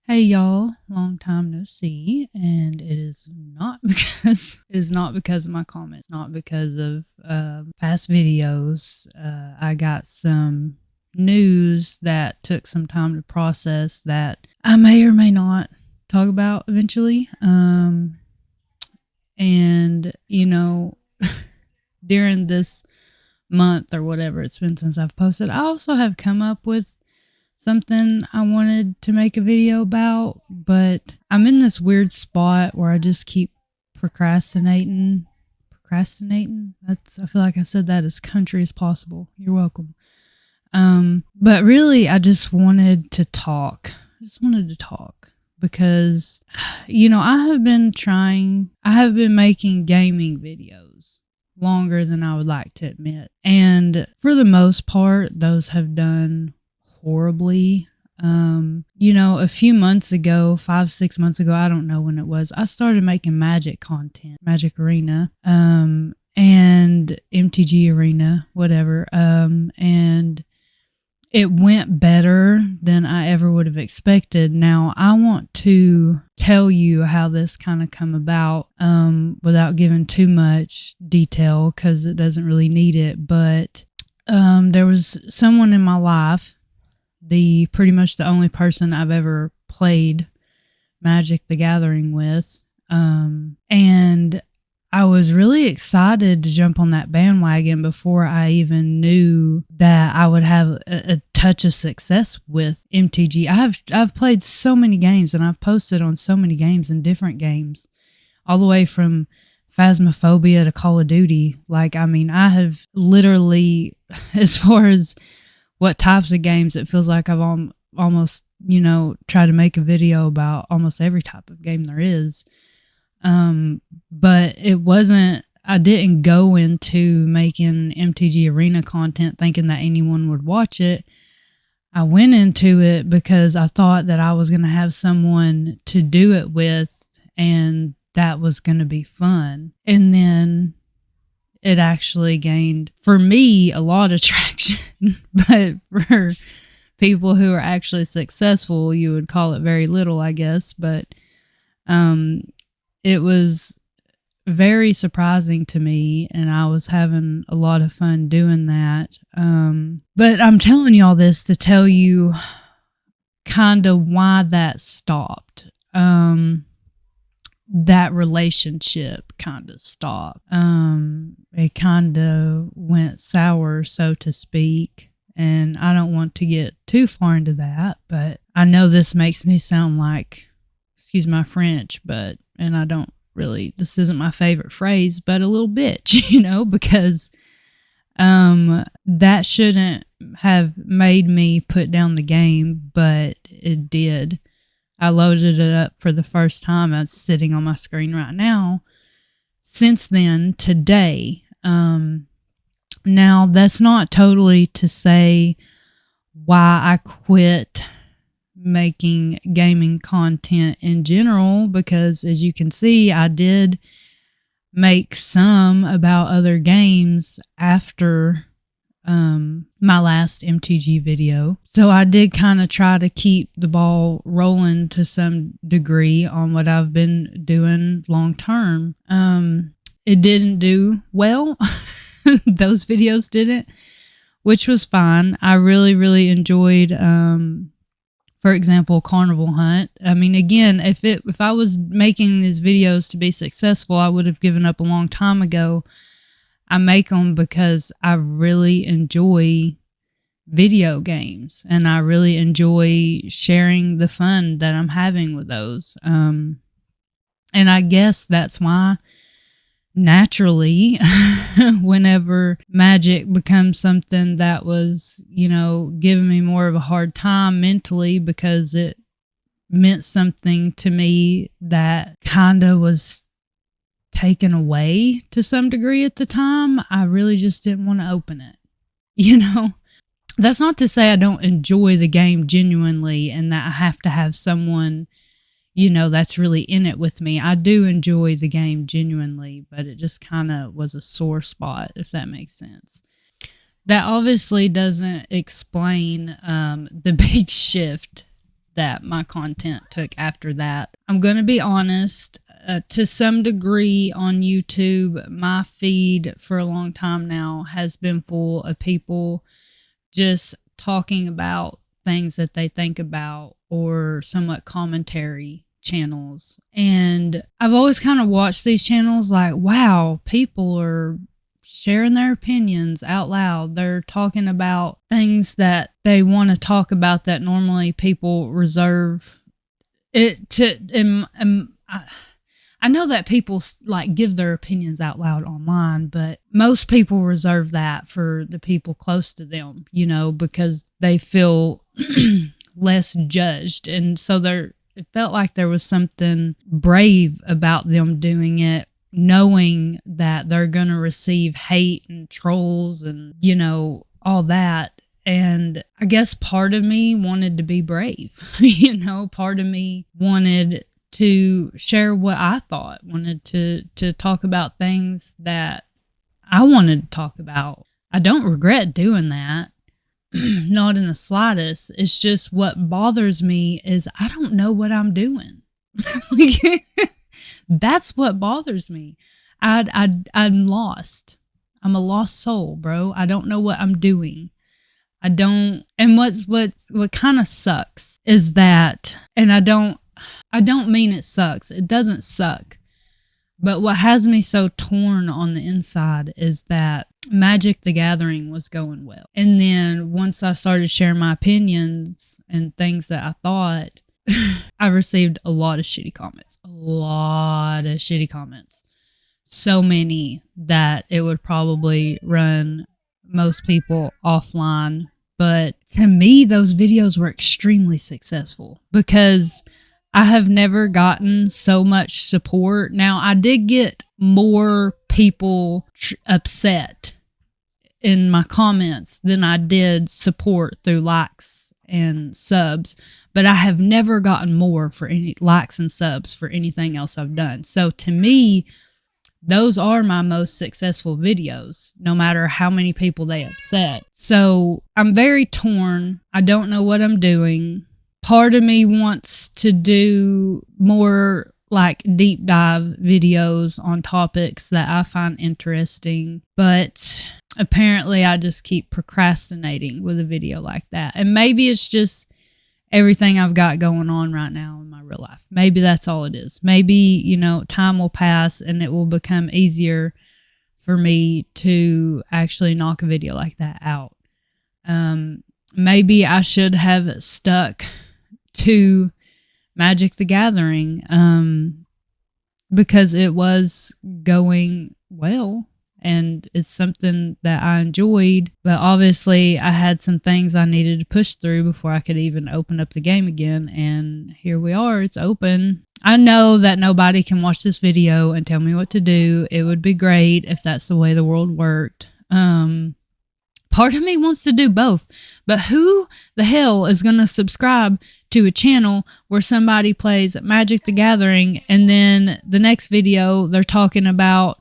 Hey y'all, long time no see, and it is not because of my comments, not because of past videos. I got some news that took some time to process that I may or may not talk about eventually. And during this month or whatever it's been since I've posted, I also have come up with something I wanted to make a video about, but I'm in this weird spot where I just keep procrastinating. Procrastinating? I feel like I said that as country as possible. You're welcome. But really I just wanted to talk. Because I have been making gaming videos longer than I would like to admit. And for the most part, those have done horribly. A few months ago, 5, 6 months ago, I don't know when it was, I started making Magic content, Magic Arena, and MTG Arena, whatever. And it went better than I ever would have expected. Now, I want to tell you how this kind of come about without giving too much detail because it doesn't really need it. But there was someone in my life, pretty much the only person I've ever played Magic the Gathering with. And I was really excited to jump on that bandwagon before I even knew that I would have a touch of success with MTG. I've played so many games and I've posted on so many games and different games, all the way from Phasmophobia to Call of Duty. I have literally, as far as what types of games, it feels like I've almost, tried to make a video about almost every type of game there is. But I didn't go into making MTG Arena content thinking that anyone would watch it. I went into it because I thought that I was going to have someone to do it with and that was going to be fun. And then it actually gained, for me, a lot of traction, but for people who are actually successful, you would call it very little, I guess. But it was very surprising to me, and I was having a lot of fun doing that. But I'm telling you all this to tell you kind of why that stopped. That relationship kind of stopped. It kind of went sour, so to speak. And I don't want to get too far into that, but I know this makes me sound like, excuse my French, and I don't really, this isn't my favorite phrase, but a little bitch, because that shouldn't have made me put down the game, but it did. I loaded it up for the first time. It's sitting on my screen right now. Since then, today, now that's not totally to say why I quit making gaming content in general, because as you can see, I did make some about other games after my last MTG video. So I did kind of try to keep the ball rolling to some degree on what I've been doing long term. It didn't do well. Those videos didn't, which was fine. I really, really enjoyed, for example, Carnival Hunt. I mean, again, if I was making these videos to be successful, I would have given up a long time ago. I make them because I really enjoy video games and I really enjoy sharing the fun that I'm having with those. And I guess that's why naturally, whenever Magic becomes something that was, giving me more of a hard time mentally because it meant something to me that kind of was taken away to some degree at the time, I really just didn't want to open it. That's not to say I don't enjoy the game genuinely and that I have to have someone, that's really in it with me. I do enjoy the game genuinely, but it just kind of was a sore spot, if that makes sense. That obviously doesn't explain the big shift that my content took after that. I'm going to be honest, to some degree on YouTube, my feed for a long time now has been full of people just talking about things that they think about or somewhat commentary channels. And I've always kind of watched these channels like, wow, people are sharing their opinions out loud. They're talking about things that they want to talk about that normally people reserve it to. I know that people like give their opinions out loud online, but most people reserve that for the people close to them, you know, because they feel less judged. And so it felt like there was something brave about them doing it, knowing that they're going to receive hate and trolls and, you know, all that. And I guess part of me wanted to be brave, you know, part of me wanted to share what I thought, wanted to talk about things that I wanted to talk about. I don't regret doing that. Not in the slightest. It's just what bothers me is I don't know what I'm doing. That's what bothers me. I'm lost. I'm a lost soul, bro. I don't know what I'm doing. I don't. And what kind of sucks is that, and I don't mean it sucks. It doesn't suck. But what has me so torn on the inside is that Magic the Gathering was going well. And then once I started sharing my opinions and things that I thought, I received a lot of shitty comments. A lot of shitty comments. So many that it would probably run most people offline. But to me, those videos were extremely successful because I have never gotten so much support. Now, I did get more people upset in my comments than I did support through likes and subs, but I have never gotten more for any likes and subs for anything else I've done. So to me, those are my most successful videos, no matter how many people they upset. So I'm very torn. I don't know what I'm doing. Part of me wants to do more like deep dive videos on topics that I find interesting, but apparently I just keep procrastinating with a video like that. And maybe it's just everything I've got going on right now in my real life. Maybe that's all it is. Maybe, you know, time will pass and it will become easier for me to actually knock a video like that out. Maybe I should have stuck to Magic the Gathering because it was going well and it's something that I enjoyed, but obviously I had some things I needed to push through before I could even open up the game again, and here we are, it's open. I know that nobody can watch this video and tell me what to do. It would be great if that's the way the world worked. Part of me wants to do both, but who the hell is going to subscribe to a channel where somebody plays Magic the Gathering and then the next video they're talking about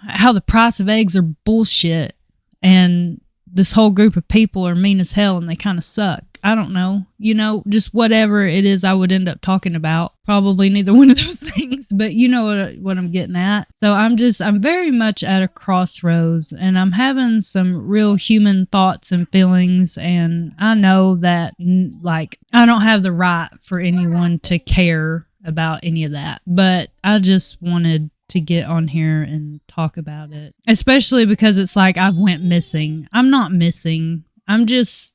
how the price of eggs are bullshit and this whole group of people are mean as hell and they kind of suck? I don't know, you know, just whatever it is I would end up talking about. Probably neither one of those things, but you know what I'm getting at. So I'm very much at a crossroads and I'm having some real human thoughts and feelings. And I know that like, I don't have the right for anyone to care about any of that, but I just wanted to get on here and talk about it, especially because it's like I've went missing. I'm not missing. I'm just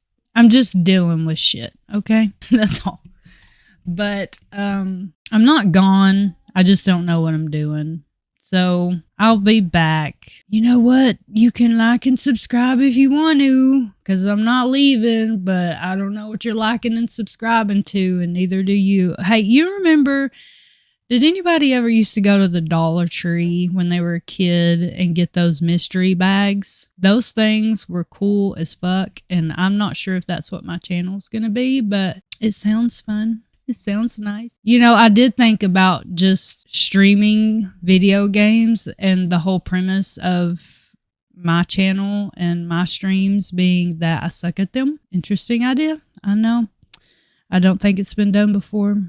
dealing with shit. Okay. That's all. But, I'm not gone. I just don't know what I'm doing. So I'll be back. You know what? You can like and subscribe if you want to, because I'm not leaving, but I don't know what you're liking and subscribing to, and neither do you. Hey, you remember, did anybody ever used to go to the Dollar Tree when they were a kid and get those mystery bags? Those things were cool as fuck, and I'm not sure if that's what my channel's gonna be, but it sounds fun. It sounds nice. You know, I did think about just streaming video games and the whole premise of my channel and my streams being that I suck at them. Interesting idea. I know. I don't think it's been done before.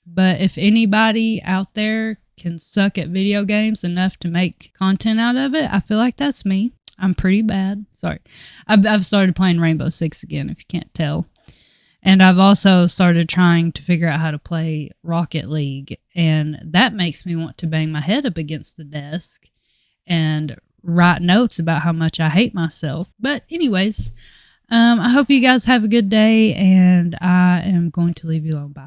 But if anybody out there can suck at video games enough to make content out of it, I feel like that's me. I'm pretty bad. Sorry. I've started playing Rainbow Six again, if you can't tell. And I've also started trying to figure out how to play Rocket League. And that makes me want to bang my head up against the desk and write notes about how much I hate myself. But anyways, I hope you guys have a good day, and I am going to leave you alone. Bye.